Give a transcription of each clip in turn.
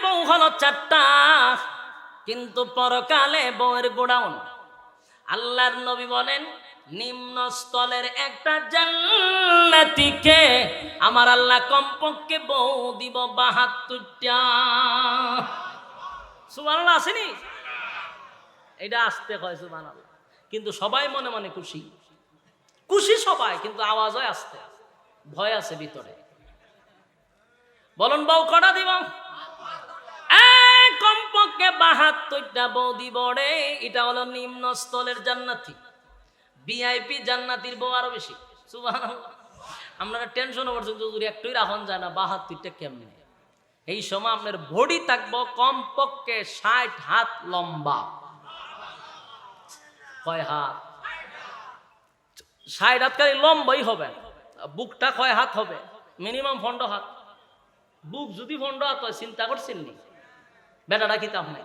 বউ হলো 4টা, কিন্তু পরকালে বউয়ের গোডাউন। আল্লাহর নবী বলেন নিম্ন স্তলের একটা জান্নাতীকে আমার আল্লাহ কমপক্ষে বউ দিব 72টা। সুবহানাল্লাহ আসেনি? এটা আসতে হয় সুবহানাল্লাহ, কিন্তু সবাই মনে মনে খুশি খুশি সবাই, কিন্তু আওয়াজ হয় আসতে, ভয় আছে ভিতরে। বলুন বউ কটা দিব? কমপক্ষে 72টা বউ দিব রে। এটা হলো নিম্ন স্তলের জান্নাতি। ভিআইপি জান্নাতির বউ আরো বেশি। সুবহানাল্লাহ। আপনারা টেনশন করছেন যদি একটুই রাখুন যায় না, 72টা কেমনে? এই সময় আপনার বডি থাকবো কমপক্ষে 60 হাত লম্বা। কয় হাত? 60 হাত খালি লম্বাই হবে। বুকটা কয় হাত হবে? মিনিমাম 15 হাত। বুক যদি 15 হাত হয়, চিন্তা করছেন নি বেটাটা কিতাব নাই।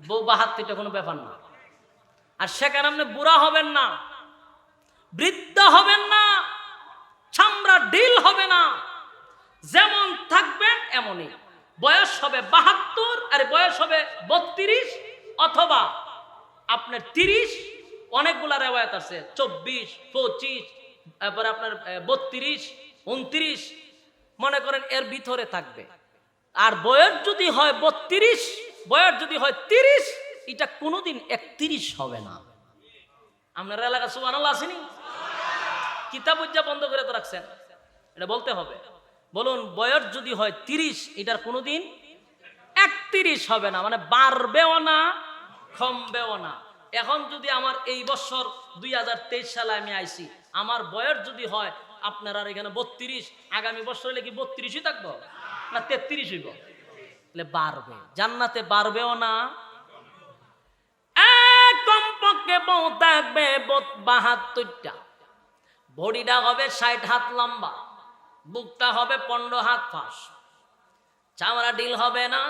বউ 72টা কোনো ব্যাপার না। আর সেখানে আপনি বুড়া হবেন না, বৃদ্ধ হবেন না, চামড়া ডিল হবে না, যেমন থাকবেন এমনই। বয়স হবে 72 আর বয়স হবে 32 অথবা আপনার 30। অনেকগুলা রেওয়ায়াত আছে 24, 25, তারপরে আপনার 32, 29 মনে করেন এর ভিতরে থাকবে। আর বয়স যদি হয় 32, বয়স যদি হয় 30, এটা কোনোদিন 31 হবে না। আপনার এলাকা সুবহানাল্লাহ আসেনি? কিতাব উজ্জা বন্ধ করে তো রাখছেন, এটা বলতে হবে। বলুন বয়স যদি হয় 30, এটার কোনোদিন 31 হবে না, মানে বাড়বেও না কমবেও না। এখন যদি আমার এই বছর 2023 সালে আমি আইছি, আমার বয়স যদি হয় আপনার আর এখানে 32, আগামী বছর হলে কি 32ই থাকবো না 33 হইব? বাড়বে, জান্নাতে বাড়বেও না। কমপক্ষে বউ থাকবে 72টা। বডিটা হবে 60 হাত লম্বা, বুকটা হবে 15 হাত ফাঁস, চামড়া ডিল হবে না।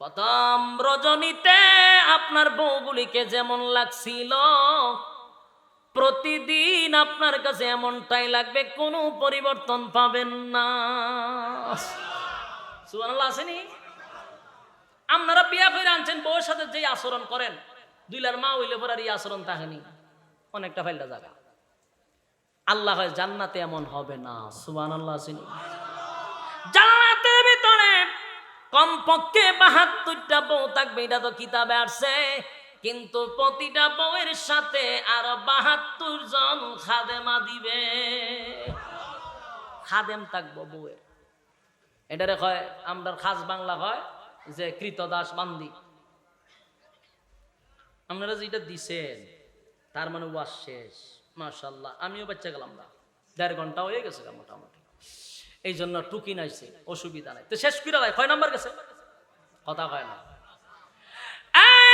প্রথম রজনীতে আপনার বউগুলিকে যেমন লাগছিল, প্রতিদিন আপনার কাছে এমনটাই লাগবে, কোনো পরিবর্তন পাবেন না। সুবহানাল্লাহ আসেনি? আপনারা বিয়া করে আনছেন, বউয়ের সাথে যে আচরণ করেন, দুইলার মা হইলে পরে আর এই আচরণ থাকেনি, অনেকটা ফাইলটা জায়গা। আল্লাহ হয় জান্নাতে এমন হবে না। সুবহানাল্লাহ আসেনি? জান্নাতের ভিতরে কমপক্ষে 72টা বউ থাকবে, এটা তো কিতাবে আসছে। কিন্তু প্রতিটা বউয়ের সাথে আরো 72 জন খাদেমা দিবে। খাদেম থাকবো বউয়ের। এটারে কয়, আমরা খাস বাংলা হয় যে কৃতদাস বান্দি। আপনারা যেটা দিছেন তার মানে ওয়াজ শেষ। মাশাআল্লাহ, আমিও বাচ্চা গেলাম না, 1.5 ঘন্টা হয়ে গেছে মোটামুটি। এই জন্য টুকি নাইছে, অসুবিধা নাই। তো শেষ করে কয় নাম্বার গেছে? কথা কয় না।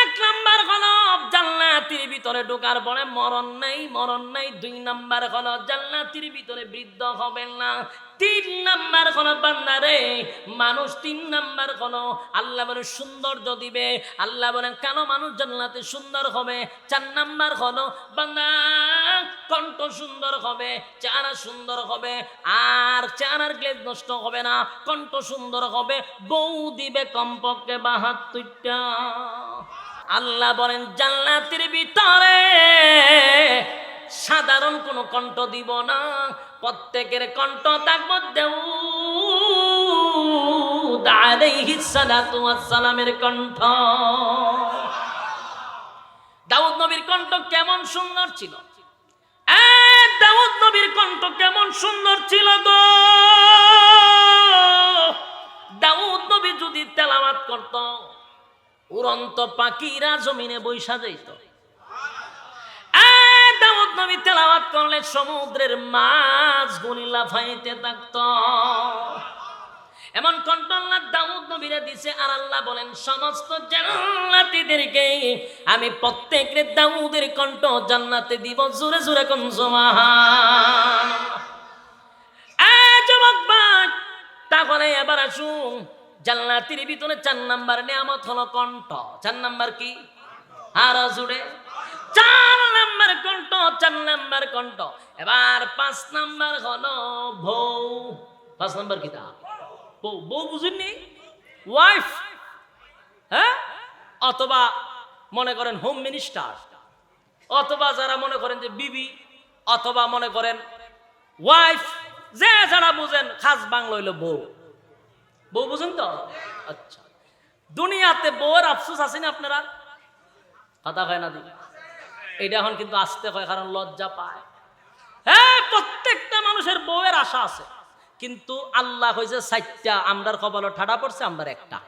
1 নাম্বার হলো জান্নাতের ভিতরে ঢোকার পরে মরণ নাই, মরণ নাই। 2 নাম্বার হলো জান্নাতের ভিতরে বৃদ্ধ হবেন না। 3 নাম্বার হলো বান্দারে মানুষ, 3 নাম্বার হলো আল্লাহ বলে সৌন্দর্য দিবে। আল্লাহ বলেন কেন মানুষ জান্নাতে সুন্দর হবে? 4 নাম্বার হলো বান্দা কণ্ঠ সুন্দর হবে, চেহারা সুন্দর হবে, আর চেহারার গ্লেজ নষ্ট হবে না, কণ্ঠ সুন্দর হবে, বউ দিবে কমপক্ষে 72টা। আল্লাহ বলেন জান্নাতের ভিতরে সাধারণ কোনো কণ্ঠ দিব না, প্রত্যেকের কণ্ঠ থাকবে দাউদ আলাইহিস সালাতু ওয়াস সালামের কণ্ঠ। দাউদ নবীর কণ্ঠ কেমন সুন্দর ছিল! দাউদ নবীর কণ্ঠ কেমন সুন্দর ছিল গো! দাউদ নবী যদি তেলাওয়াত করত, উড়ন্ত পাখিরা জমিনে বৈশা যাইত। দাউদ নবী তেলাওয়াত করলে সমুদ্রের মাছ গুলি লাফাইতে থাকত। এমন কণ্ঠ আল্লাহ দাউদ নবীরে দিছে। আর আল্লাহ বলেন সমস্ত জান্নাতীদেরকে আমি প্রত্যেকের দাউদের কণ্ঠ জান্নাতে দিব। জোরে জোরে কোন সুবহানাল্লাহ। যুবক ভাই, তাহলে এবার আসুন, জান্নাতের ভিতরে 4 নাম্বার নিয়ামত হলো কণ্ঠ। 4 নাম্বার কি? আর জুড়ে 4 নাম্বার কণ্ঠ, 4 নাম্বার কণ্ঠ। এবার 5 নাম্বার হলো বউ। 5 নাম্বার কি? তা বউ। বউ বুঝেননি? ওয়াইফ, হ্যাঁ, অথবা মনে করেন হোম মিনিস্টার, অথবা যারা মনে করেন যে বিবি, অথবা মনে করেন ওয়াইফ, যে যারা বুঝেন, খাস বাংলা হইল বউ। বউ বুঝেন তো? আচ্ছা, দুনিয়াতে বউয়ের আফসোস আছে না আপনারা? কথা হয় না দিদি? এইটা এখন কিন্তু আসতে হয়, কারণ লজ্জা পায়। হ্যাঁ, প্রত্যেকটা মানুষের বউয়ের আশা আছে, কিন্তু আল্লাহ হয়েছে 4টা, আমরার কপালে ঠাডা পড়ছে, আমরার একটা।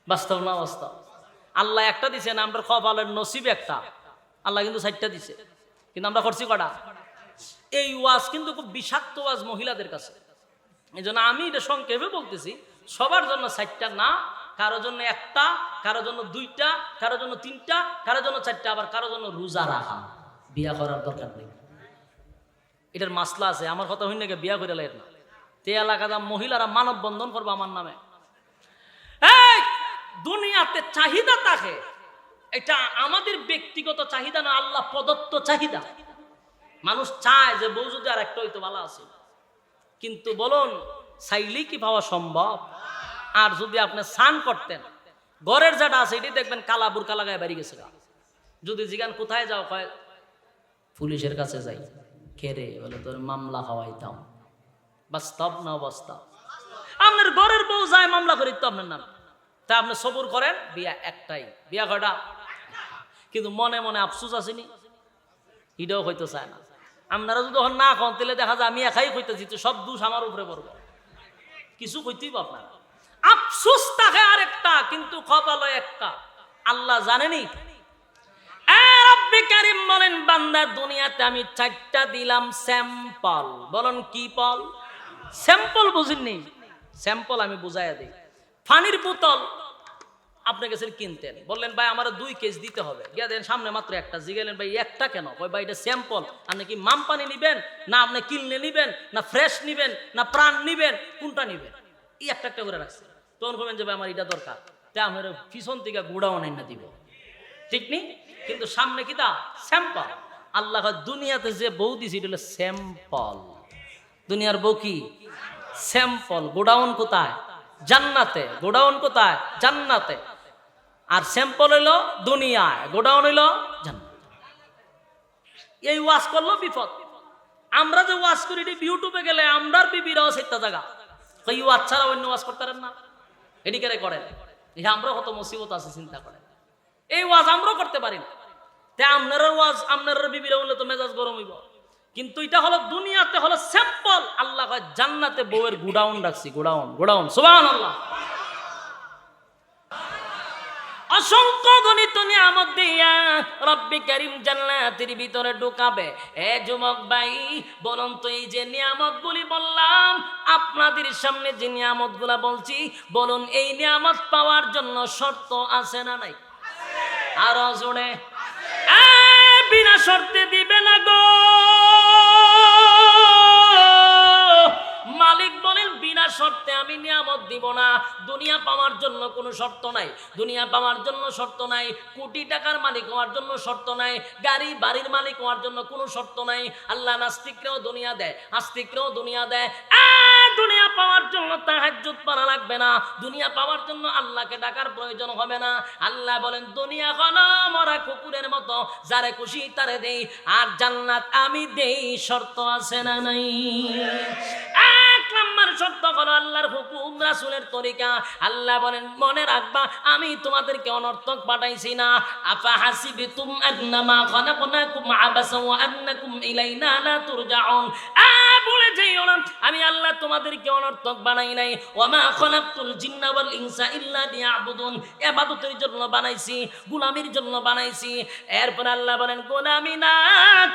বাস্তব না বাস্তব? আল্লাহ একটা দিছে না, আমরার কপালের নসিব একটা, আল্লাহ কিন্তু 4টা দিছে, কিন্তু আমরা করছি কটা? এই ওয়াজ কিন্তু খুব বিষাক্ত ওয়াজ মহিলাদের কাছে। এই জন্য আমি এটা সংক্ষেপে বলতেছি, সবার জন্য 4টা না, কারো জন্য একটা, কারো জন্য 2টা, কারো জন্য 3টা, কারো জন্য 4টা, আবার কারো জন্য রোজা রাখা। বিয়া করার দরকার নেই, এটার মাসলা আছে। আমার কথা হইন নাকি বিয়া করে লাইন না, তে এলাকাটা মহিলারা মানব বন্ধন করবো আমার নামে। এই দুনিয়াতে চাহিদা থাকে, এটা আমাদের ব্যক্তিগত চাহিদা না, আল্লাহ প্রদত্ত চাহিদা। মানুষ চায় যে বউ যদি আর একটা হইতো ভালো আছে, কিন্তু বলুন চাইলেই কি পাওয়া সম্ভব? আর যদি আপনি স্নান করতেন, ঘরের যেটা আছে এটি দেখবেন কালা বুরকা লাগায় বাড়ি গেছে। যদি জিগান কোথায় যাও, কয় পুলিশের কাছে যাই। খেরে বলে তোর মামলা হওয়াইতাম। বাস্তব না বাস্তব? আপনার ঘরের বউ যায় মামলা করি তো আপনার নাম, তা আপনি সবুর করেন, বিয়া একটাই, বিয়া কয়টা? কিন্তু মনে মনে আফসোস আসেনি, এটাও হইতে চায় না। আপনারা যদি না কন, তাহলে দেখা যায় আমি একাই কইতেছি, তো সব দোষ আমার উপরে পড়বো, কিছু কইতেই আপনারা। আফসোস থাকে আরেকটা, কিন্তু কপালও একটা। আল্লাহ জানেনি? রব্বে কারীম বলেন, বান্দা দুনিয়াতে আমি 4টা দিলাম স্যাম্পল। বলেন কি পল? স্যাম্পল বুঝেননি? স্যাম্পল আমি বুঝাইয়া দিই। পানির বোতল আপনি গেছেন কিনতেন, বললেন ভাই আমার 2 কেজি দিতে হবে, গিয়া দেন সামনে মাত্র একটা, জিগালেন ভাই একটা কেন? কই ভাই এটা স্যাম্পল, আপনি কি মাম পানি নিবেন, না আপনি কিনলে নিবেন, না ফ্রেশ নিবেন, না প্রাণ নিবেন, কোনটা নিবেন? এই একটা একটা করে রাখছে। তখন বলবেন যে ভাই আমার এটা দরকার, তাই আপনার পিছন থেকে গুড়াও নাই না দিব, ঠিক নেই? কিন্তু সামনে কি তা স্যাম্পল। আল্লাহ দুনিয়াতে যে বউ দিছি এটা হলো স্যাম্পল। দুনিয়ার বউ কি স্যাম্পল। গোডাউন কোথায়? জান্নাতে। গোডাউন কোথায়? জান্নাতে। আর স্যাম্পল হইলো দুনিয়ায়, গোডাউন হইলো জান্নাত। এই ওয়াজ করলো বিপদ। আমরা যে ওয়াজ করি ইউটিউবে গেলে আমরার বিবিরাও সেটা জায়গা, এই ওয়াজ ছাড়া অন্য ওয়াজ করতে পারেন না, এদিকে করেন। এই আমরা কত মুসিবত আছে চিন্তা করেন। এই ওয়াজ আমরাও করতে পারি না, তাই আপনার ওয়াজ আপনার বিবিরা বললে তো মেজাজ গরম হইব। কিন্তু এটা হলো দুনিয়াতে হলো স্যাম্পল, আল্লাহ কয় জান্নাতে বউয়ের গোডাউন রাখছি। গোডাউন, গোডাউন, সুবহানাল্লাহ। অসংখ্য গণিত নিয়ামত দিয়া রব্বে কারীম জান্নাতের ভিতরে ঢুকাবে। এ যুবক ভাই বলুন তো, এই যে নিয়ামতগুলি বললাম, আপনাদের সামনে যে নিয়ামতগুলা বলছি, বলুন এই নিয়ামত পাওয়ার জন্য শর্ত আছে না নাই? আরো জোরে, বিনা শর্তে দিবে না গো। মালিক বলেন বিনা শর্তে আমি নিয়ামত দিব না। দুনিয়া পাওয়ার জন্য কোনো শর্ত নাই, দুনিয়া পাওয়ার জন্য শর্ত নাই, কোটি টাকার মালিক হওয়ার জন্য শর্ত নাই, গাড়ি বাড়ির মালিক হওয়ার জন্য কোনো শর্ত নাই। আল্লাহ নাস্তিকরাও দুনিয়া দেয়, আস্তিকরাও দুনিয়া দেয়। দুনিয়া পাওয়ার জন্য তাহাজ্জুদ পড়া লাগবে না, দুনিয়া পাওয়ার জন্য আল্লাহকে ডাকার প্রয়োজন হবে না। আল্লাহ বলেন দুনিয়া হলো মরা কুকুরের মতো, যারে খুশি তারে দেই, আর জান্নাত আমি দেই। শর্ত আছে না নাই? 1 নম্বর শর্ত হলো আল্লাহর হুকুম, রাসূলের তরিকা। আল্লাহ বলেন মনে রাখবা আমি তোমাদেরকে অনর্থক পাঠাইছি না। আফা হাসিবতুম আন্নামা খালাকনাকুম আবাসা ওয়া আন্নাকুম ইলাইনা লা তুরজাউন। বলে যাইও না আমি আল্লাহ তোমাদেরকে অনর্থক বানাই নাই। ওয়ামা খালাকতুল জিন্না ওয়াল ইনসা ইল্লা লিয়াবুদুন, ইবাদতের জন্য বানাইছি, গোলামির জন্য বানাইছি। এরপর আল্লাহ বলেন গোলামি না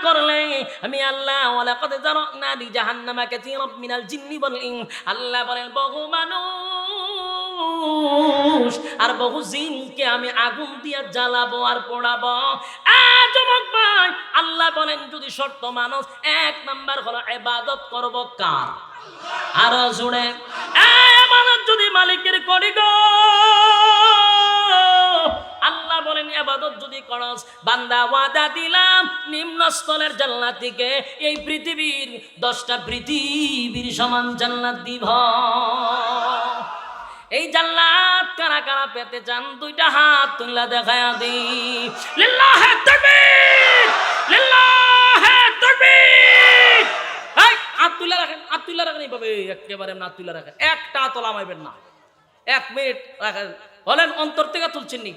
করলে আমি আল্লাহ ওয়ালাকাদ জারানা লি জাহান্নামা কাসীরাম মিনাল জিন্নি ওয়াল ইনস, আল্লাহ বলেন বহু মানুষ আর বহু জিনকে আমি আগুন দিয়ে জ্বালাবো আর পোড়াবো। যুবক ভাই আল্লাহ বলেন যদি শর্ত মানুষ 1 নাম্বার হলো ইবাদত করব কার? আর জুড়ে ইবাদত যদি মালিকের করি গো। আল্লাহ বলেন ইবাদত যদি করস, বান্দা ওয়াদা দিলাম নিম্ন স্তরের জান্নাত থেকে এই পৃথিবীর 10টা পৃথিবীর সমান জান্নাত দিব। এই জান্নাত কারা কারা পেতে চান দুইটা হাত তুললা দেখায়া দি লিল্লাহে তাকবীর লিল্লাহে তাকবীর এই হাত তুলে রাখেন এইভাবে একেবারে না তুলে রাখেন একটা তোলা মাইবেন না 1 মিনিট রাখেন বলেন অন্তর থেকে তুলছেন নি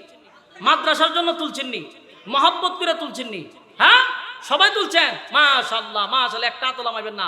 মাদ্রাসার জন্য তুলছেন নি মহব্বত করে তুলছেন নি হ্যাঁ সবাই তুলছেন মাশাআল্লাহ মাশাআল্লাহ একটা তোলা মাইবেন না